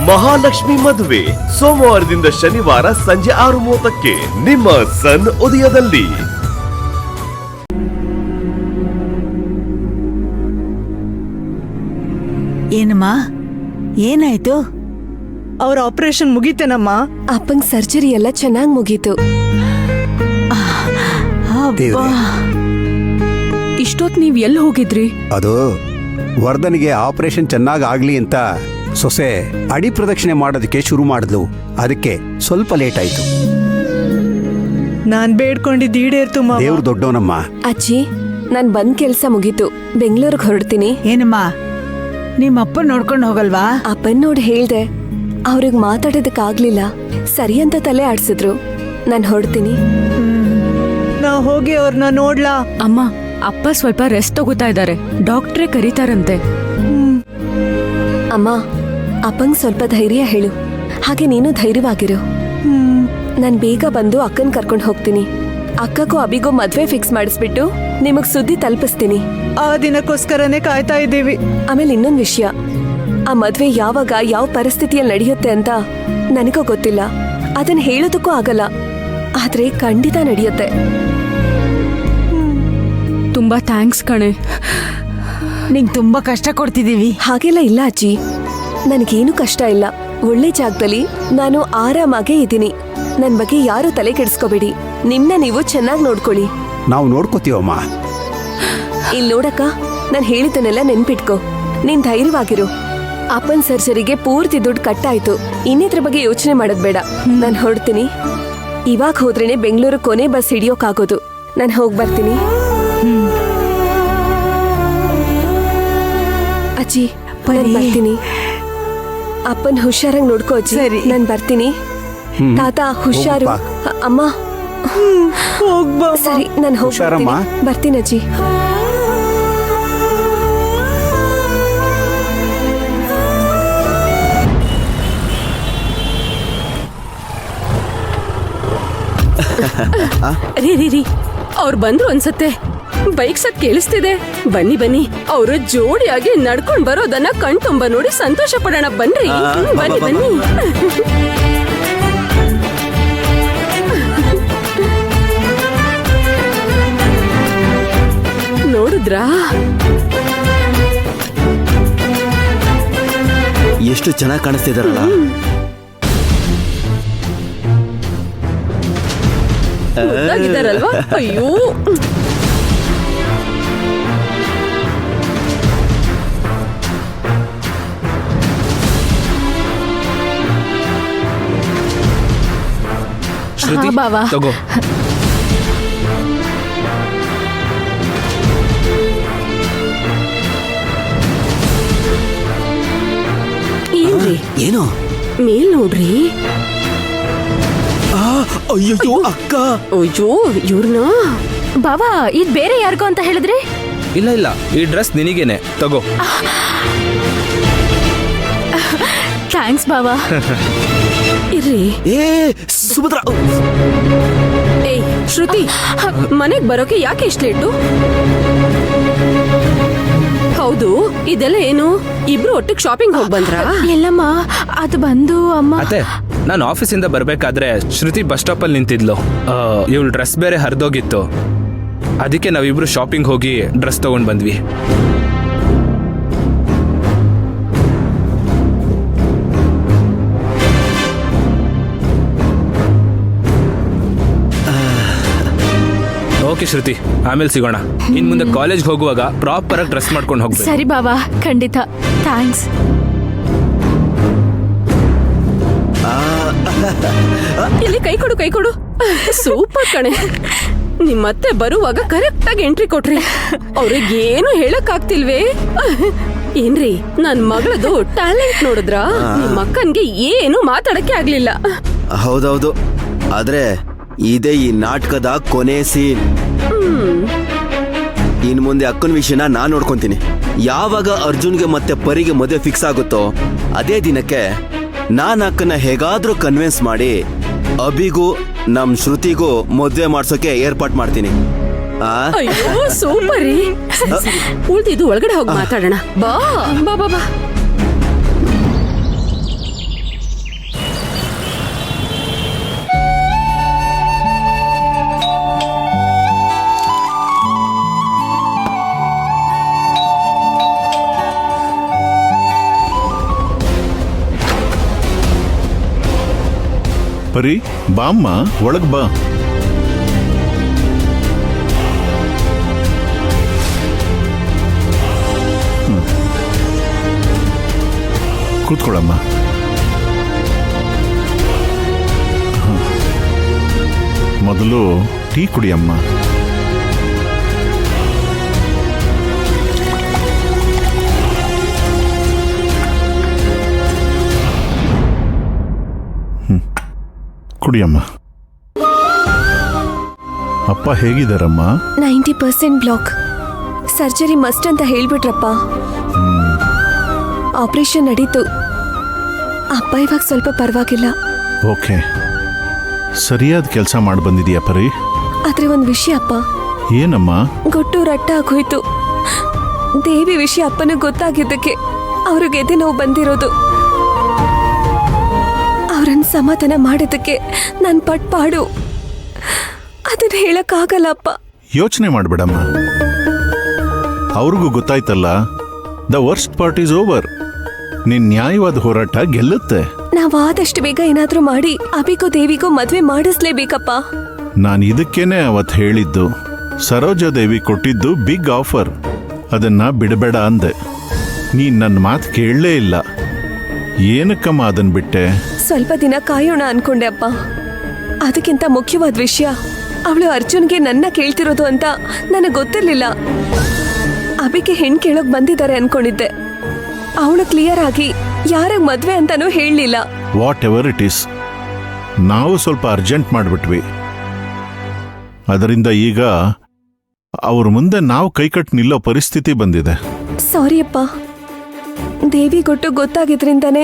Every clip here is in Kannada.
ಮಹಾಲಕ್ಷ್ಮಿ ಮದುವೆ ಸೋಮವಾರದಿಂದ ಶನಿವಾರ ಸಂಜೆ 6:30ಕ್ಕೆ ನಿಮ್ಮ ಸನ್ ಉದಯದಲ್ಲಿ. ಏನಮ್ಮ, ಏನಾಯ್ತು? ಅವ್ರ ಆಪರೇಷನ್ ಮುಗೀತೇನಮ್ಮ? ಅಪ್ಪಂಗ್ ಸರ್ಜರಿ ಎಲ್ಲ ಚೆನ್ನಾಗ್ ಮುಗೀತು. ಇಷ್ಟೊತ್ ನೀವ್ ಎಲ್ಲಿ ಹೋಗಿದ್ರಿ? ಅದು ವರ್ಧನ್ಗೆ ಆಪರೇಷನ್ ಚೆನ್ನಾಗ್ ಆಗ್ಲಿ ಅಂತ ಸೊಸೆ ಅಡಿ ಪ್ರದಕ್ಷಿಣೆ ಮಾಡೋದಕ್ಕೆ ಶುರು ಮಾಡಿದ್ಲು. ಅದಕ್ಕೆ ಸ್ವಲ್ಪ ಲೇಟ್ ಆಯ್ತು. ನಾನ್ ಬೇಡ್ಕೊಂಡಿದ್ದು ಈಡೇರ್ತು ಮಾವ. ದೇವ್ರು ದೊಡ್ಡವನಮ್ಮ. ಅಜ್ಜಿ, ನಾನ್ ಬಂದ್ ಕೆಲ್ಸ ಮುಗೀತು, ಬೆಂಗಳೂರಿಗೆ ಹೊರಡ್ತೀನಿ. ಏನಮ್ಮ, ನಿಮ್ಮ ಅಪ್ಪ ನೋಡ್ಕೊಂಡು ಹೋಗಲ್ವಾ? ಅಪ್ಪನ್ ನೋಡಿ ಹೇಳ್ದೆ, ಅವ್ರಿಗೆ ಮಾತಾಡೋದಕ್ಕಾಗ್ಲಿಲ್ಲ, ಸರಿ ಅಂತ ತಲೆ ಆಡ್ಸಿದ್ರು. ನಾನ್ ಹೊರಡ್ತೀನಿ. ನಾ ಹೋಗಿ ಅವ್ರನ್ನ ನೋಡ್ಲಾ? ಅಮ್ಮ, ಅಪ್ಪ ಸ್ವಲ್ಪ ರೆಸ್ಟ್ ತಗೋತಾ ಇದ್ದಾರೆ, ಡಾಕ್ಟ್ರೇ ಕರೀತಾರಂತೆ. ಅಮ್ಮ, ಅಪ್ಪಂಗ್ ಸ್ವಲ್ಪ ಧೈರ್ಯ ಹೇಳು, ಹಾಗೆ ನೀನು ಧೈರ್ಯವಾಗಿರು. ನಾನ್ ಬೇಗ ಬಂದು ಅಕ್ಕನ್ ಕರ್ಕೊಂಡು ಹೋಗ್ತೀನಿ. ಅಕ್ಕಗೂ ಅಬಿಗೂ ಮದ್ವೆ ಫಿಕ್ಸ್ ಮಾಡಿಸ್ಬಿಟ್ಟು ನಿಮಗ್ ಸುದ್ದಿ ತಲುಪಿಸ್ತೀನಿ. ಆ ದಿನಕ್ಕೋಸ್ಕರನೇ ಕಾಯ್ತಾ ಇದ್ದೀವಿ. ಆಮೇಲೆ ಇನ್ನೊಂದ್ ವಿಷಯ, ಆ ಮದ್ವೆ ಯಾವಾಗ ಯಾವ ಪರಿಸ್ಥಿತಿಯಲ್ಲಿ ನಡೆಯುತ್ತೆ ಅಂತ ನನಗೂ ಗೊತ್ತಿಲ್ಲ. ಅದನ್ನ ಹೇಳೋದಕ್ಕೂ ಆಗಲ್ಲ, ಆದ್ರೆ ಖಂಡಿತ ನಡೆಯುತ್ತೆ. ತುಂಬಾ ಥ್ಯಾಂಕ್ಸ್ ಕಣೆ. ನಿಂಗೆ ತುಂಬಾ ಕಷ್ಟ ಕೊಡ್ತಿದೀವಿ. ಹಾಗೆಲ್ಲ ಇಲ್ಲ ಅಜ್ಜಿ, ನನಗೇನು ಕಷ್ಟ ಇಲ್ಲ. ಒಳ್ಳೆ ಜಾಗದಲ್ಲಿ ನಾನು ಆರಾಮಾಗೇ ಇದ್ದೀನಿ. ನನ್ ಬಗ್ಗೆ ಯಾರು ತಲೆ ಕೆಡಿಸ್ಕೋಬೇಡಿ. ನಿಮ್ನ ನೀವು ಚೆನ್ನಾಗಿ ನೋಡ್ಕೊಳ್ಳಿ. ನಾವು ನೋಡ್ಕೋತೀವಮ್ಮ. ಇಲ್ಲಿ ನೋಡಕ್ಕ, ನಾನ್ ಹೇಳಿದ್ದನ್ನೆಲ್ಲ ನೆನ್ಪಿಟ್ಕೋ. ನೀನ್ ಧೈರ್ಯವಾಗಿರು. ಅಪ್ಪನ್ ಸರ್ಜರಿಗೆ ಪೂರ್ತಿ ದುಡ್ಡು ಕಟ್ಟಾಯ್ತು. ಇನ್ನಿದ್ರ ಬಗ್ಗೆ ಯೋಚನೆ ಮಾಡೋದ್ ಬೇಡ. ನಾನ್ ಹೊರಡ್ತೀನಿ. ಇವಾಗ ಹೋದ್ರೇನೆ ಬೆಂಗಳೂರು ಕೊನೆ ಬಸ್ ಹಿಡಿಯೋಕಾಗೋದು. ನಾನ್ ಹೋಗ್ ಬರ್ತೀನಿ. ಅಜ್ಜಿ, ನಾನ್ ಬರ್ತೀನಿ. ಅಪ್ಪನ್ ಹುಷಾರಾಗಿ ನೋಡ್ಕೋ ಅಜ್ಜಿ. ನಾನ್ ಬರ್ತೀನಿ. ತಾತ ಹುಷಾರು. ಅಮ್ಮ ಸರಿ, ನಾನು ಹೋಗ್ಬರ್ತೀನಿ. ಬರ್ತೀನಿ ಅಜ್ಜಿ. ರೀ ಅವ್ರು ಬಂದ್ರು ಅನ್ಸತ್ತೆ. ಬೈಕ್ ಸತ್ ಕೇಳಿಸ್ತಿದೆ. ಬನ್ನಿ ಬನ್ನಿ, ಅವರು ಜೋಡಿಯಾಗಿ ನಡ್ಕೊಂಡ್ ಬರೋದನ್ನ ಕಣ್ತುಂಬ ನೋಡಿ ಸಂತೋಷ ಪಡೋಣ. ಬನ್ರಿ, ಬನ್ನಿ ಬನ್ನಿ. ನೋಡಿದ್ರಾ ಎಷ್ಟು ಚೆನ್ನಾಗಿ ಕಾಣಿಸ್ತಿದಾರಲ್ಲ. ಮುದ್ದಾಗಿದ್ದಾರಲ್ವಾ? ಅಯ್ಯೋ, ಶ್ರುತಿ, ತಗೋ. ಏನ್ರಿ? ಏನು? ಮೇಲ್ ನೋಡ್ರಿ. ಅಯ್ಯೋ ಅಕ್ಕ, ಅಯ್ಯೋ ಇವ್ರನ್ನ. ಬಾವಾ, ಇದ್ ಬೇರೆ ಯಾರಿಗೋ ಅಂತ ಹೇಳಿದ್ರಿ? ಇಲ್ಲ ಇಲ್ಲ, ಈ ಡ್ರೆಸ್ ನಿನಗೇನೆ, ತಗೋ. ಥ್ಯಾಂಕ್ಸ್ ಬಾವಾ. ಇರ್ರಿ. ಏ ಸುಭದ್ರ. ಏಯ್ ಶ್ರುತಿ, ಮನೆಗ್ ಬರೋಕೆ ಯಾಕೆ ಇಷ್ಟ ಲೇಟು? ಹೌದು, ಇದೆಲ್ಲ ಏನು? ಇಬ್ರು ಒಟ್ಟಿಗೆ ಶಾಪಿಂಗ್ ಹೋಗಿ ಬಂದ್ರ? ಎಲ್ಲಮ್ಮ, ಅದು ಬಂದು ಅಮ್ಮ. ಅತ್ತೆ, ನಾನು ಆಫೀಸಿಂದ ಬರ್ಬೇಕಾದ್ರೆ ಶ್ರುತಿ ಬಸ್ ಸ್ಟಾಪ್ ಅಲ್ಲಿ ನಿಂತಿದ್ಲು. ಇವಳು ಡ್ರೆಸ್ ಬೇರೆ ಹರಿದೋಗಿತ್ತು. ಅದಕ್ಕೆ ನಾವಿಬ್ರು ಶಾಪಿಂಗ್ ಹೋಗಿ ಡ್ರೆಸ್ ತಗೊಂಡ್ ಬಂದ್ವಿ. ಓಕೆ ಶ್ರುತಿ, ಆಮೇಲೆ ಸಿಗೋಣ. ಇನ್ ಮುಂದೆ ಕಾಲೇಜ್ ಹೋಗುವಾಗ ಪ್ರಾಪರ್ ಆಗಿ ಡ್ರೆಸ್ ಮಾಡ್ಕೊಂಡು ಹೋಗ್ಬೇಕು. ಸರಿ ಬಾವಾ, ಖಂಡಿತ. ಥ್ಯಾಂಕ್ಸ್. ಇಲ್ಲಿ ಕೈ ಕೊಡು, ಕೈ ಕೊಡು. ಸೂಪರ್ ಕಣೆ. ನಿಮ್ಮತ್ತೆ ಬರುವಾಗ ಕರೆಕ್ಟ್ ಆಗಿ ಎಂಟ್ರಿ ಕೊಟ್ರಿ. ಅವ್ರಿಗೇನು ಹೇಳಕ್ ಆಗ್ತಿಲ್ವೇ? ಏನ್ರಿ, ನನ್ ಮಗಳದು ಟ್ಯಾಲೆಂಟ್ ನೋಡಿದ್ರ? ನಿಮ್ಮ ಅಕ್ಕನ್ಗೆ ಏನು ಮಾತಾಡಕ್ಕೆ ಆಗ್ಲಿಲ್ಲ. ಹೌದೌದು, ಆದ್ರೆ ಇದೇ ಈ ನಾಟಕದ ಕೊನೆ ಸೀನ್. ಇನ್ ಮುಂದೆ ಅಕ್ಕನ ವಿಷಯನ ನಾನ್ ನೋಡ್ಕೊಂತೀನಿ. ಯಾವಾಗ ಅರ್ಜುನ್ಗೆ ಮತ್ತೆ ಪರಿಗೆ ಮದುವೆ ಫಿಕ್ಸ್ ಆಗುತ್ತೋ ಅದೇ ದಿನಕ್ಕೆ ನಾನ್ ಅಕ್ಕನ ಹೇಗಾದ್ರೂ ಕನ್ವಿನ್ಸ್ ಮಾಡಿ ಅಭಿಗೂ ನಮ್ ಶ್ರುತಿಗೂ ಮದುವೆ ಮಾಡ್ಸೋಕೆ ಏರ್ಪಾಟ್ ಮಾಡ್ತೀನಿ. ಅಯ್ಯೋ ಸೂಪರ್ ರೀ. ಉಳ್ದಿದ್ದು ಒಳಗಡೆ ಹೋಗಿ ಮಾತಾಡೋಣ. ಬಾ ಬಾ ಬಾ ಬಾ. ಪರಿ ಬಾಮ್ಮ ಒಳಗ್ ಬಾ. ಕೂತ್ಕೊಳ್ಳಮ್ಮ. ಮೊದಲು ಟೀ ಕುಡಿಯಮ್ಮ. ಕುಡಿಯಮ್ಮ. ಅಪ್ಪ ಹೇಗಿದ್ದಾರಮ್ಮ? 90% ಬ್ಲಾಕ್. ಸರ್ಜರಿ ಮಸ್ಟ್ ಅಂತ ಹೇಳ್ಬಿಟ್ರಪ್ಪ. ಆಪರೇಷನ್ ನಡೀತು. ಅಪ್ಪ ಇವಾಗ ಸ್ವಲ್ಪ ಪರವಾಗಿಲ್ಲ. ಓಕೆ, ಸರಿಯಾದ ಕೆಲಸ ಮಾಡಿ ಬಂದಿದೀಯ ಪರಿ. ಆದ್ರೆ ಒಂದು ವಿಷಯ ಅಪ್ಪ. ಏನಮ್ಮ? ಗೊಟ್ಟು ರಟ್ಟ ಆಗೋಯ್ತು. ದೇವಿ ವಿಷಯ ಅಪ್ಪನಿಗೆ ಗೊತ್ತಾಗಿದ್ದಕ್ಕೆ ಅವ್ರಿಗೆ ಎದೆ ನೋವು ಬಂದಿರೋದು. ಅವ್ರನ್ನ ಸಮಾಧಾನ ಮಾಡೋದಕ್ಕೆ ನನ್ ಪಟ್ಪಾಡು ಅದನ್ನ ಹೇಳಕ್ಕಾಗಲ್ಲ ಅಪ್ಪ. ಯೋಚನೆ ಮಾಡ್ಬೇಡಮ್ಮ, ಅವ್ರಿಗೂ ಗೊತ್ತಾಯ್ತಲ್ಲ. The worst part is over. ನಿನ್ ನ್ಯಾಯವಾದ ಹೋರಾಟ ಗೆಲ್ಲುತ್ತೆ. ನಾವ್ ಆದಷ್ಟು ಬೇಗ ಏನಾದ್ರೂ ಮಾಡಿ ಅಭಿಗೂ ದೇವಿಗೂ ಮದ್ವೆ ಮಾಡಿಸ್ಲೇಬೇಕಪ್ಪ. ನಾನು ಇದಕ್ಕೇನೆ ಅವತ್ತು ಹೇಳಿದ್ದು. ಸರೋಜಾದೇವಿ ಕೊಟ್ಟಿದ್ದು ಬಿಗ್ ಆಫರ್, ಅದನ್ನ ಬಿಡಬೇಡ ಅಂದೆ. ನೀನ್ ನನ್ನ ಮಾತು ಕೇಳಲೇ ಇಲ್ಲ. ಏನಕ್ಕಮ್ಮ ಅದನ್ ಬಿಟ್ಟೆ? ಸ್ವಲ್ಪ ದಿನ ಕಾಯೋಣ ಅನ್ಕೊಂಡೆ ಅಪ್ಪ. ಅದಕ್ಕಿಂತ ಮುಖ್ಯವಾದ ವಿಷಯ, ಅವಳು ಅರ್ಜುನ್ಗೆ ನನ್ನ ಕೇಳ್ತಿರೋದು ಅಂತ ನನಗೆ ಗೊತ್ತಿರ್ಲಿಲ್ಲ. ಅಭಿಗೆ ಹೆಣ್ ಕೇಳೋಕ್ ಬಂದಿದ್ದಾರೆ ಅನ್ಕೊಂಡಿದ್ದೆ. ಅವಳು ಕ್ಲಿಯರ್ ಆಗಿ ಯಾರಾಗ ಮದ್ವೆ ಅಂತಾನೂ ಹೇಳಲಿಲ್ಲ. ವಾಟ್ ಎವರ್ ಇಟ್ ಈಸ್, ನಾವು ಸ್ವಲ್ಪ ಅರ್ಜೆಂಟ್ ಮಾಡಿಬಿಟ್ವಿ. ಅದರಿಂದ ಈಗ ಅವ್ರ ಮುಂದೆ ನಾವು ಕೈಕಟ್ಟು ನಿಲ್ಲೋ ಪರಿಸ್ಥಿತಿ ಬಂದಿದೆ. ಸಾರಿ ಅಪ್ಪ. ದೇವಿ ಗೊಟ್ಟು ಗೊತ್ತಾಗಿದ್ರಿಂದಾನೆ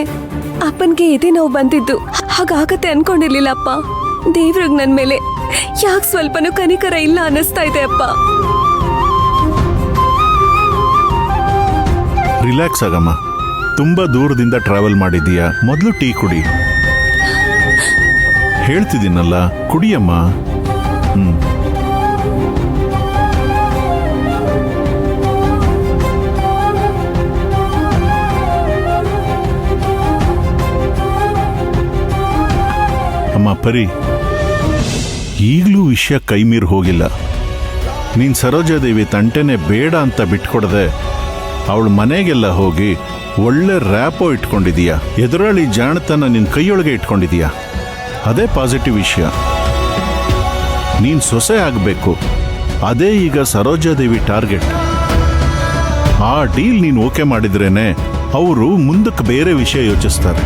ಅಪ್ಪನ್ಗೆ ಎದೆ ನೋವು ಬಂದಿದ್ದು. ಹಾಗಾಗತ್ತೆ ಅನ್ಕೊಂಡಿರ್ಲಿಲ್ಲ ಅಪ್ಪ. ದೇವ್ರಿಗೆ ನನ್ ಮೇಲೆ ಯಾಕೆ ಸ್ವಲ್ಪನೂ ಕನಿಕರ ಇಲ್ಲ ಅನ್ನಿಸ್ತಾ ಇದೆ ಅಪ್ಪ. ರಿಲ್ಯಾಕ್ಸ್ ಆಗಮ್ಮ. ತುಂಬಾ ದೂರದಿಂದ ಟ್ರಾವೆಲ್ ಮಾಡಿದೀಯಾ, ಮೊದಲು ಟೀ ಕುಡಿ. ಹೇಳ್ತಿದ್ದೀನಲ್ಲ, ಕುಡಿಯಮ್ಮ. ಅಮ್ಮ ಪರಿ, ಈಗಲೂ ವಿಷಯ ಕೈ ಮೀರಿ ಹೋಗಿಲ್ಲ. ನೀನ್ ಸರೋಜಾದೇವಿ ತಂಟೆನೆ ಬೇಡ ಅಂತ ಬಿಟ್ಕೊಡದೆ ಅವಳ ಮನೆಗೆಲ್ಲ ಹೋಗಿ ಒಳ್ಳೆ ರ್ಯಾಪೋ ಇಟ್ಕೊಂಡಿದೀಯ. ಎದುರಾಳಿ ಜಾಣತನ ನಿನ್ ಕೈಯೊಳಗೆ ಇಟ್ಕೊಂಡಿದೀಯ. ಅದೇ ಪಾಸಿಟಿವ್ ವಿಷಯ. ನೀನ್ ಸೊಸೆ ಆಗಬೇಕು, ಅದೇ ಈಗ ಸರೋಜಾದೇವಿ ಟಾರ್ಗೆಟ್. ಆ ಡೀಲ್ ನೀನು ಓಕೆ ಮಾಡಿದ್ರೇನೆ ಅವರು ಮುಂದಕ್ಕೆ ಬೇರೆ ವಿಷಯ ಯೋಚಿಸ್ತಾರೆ.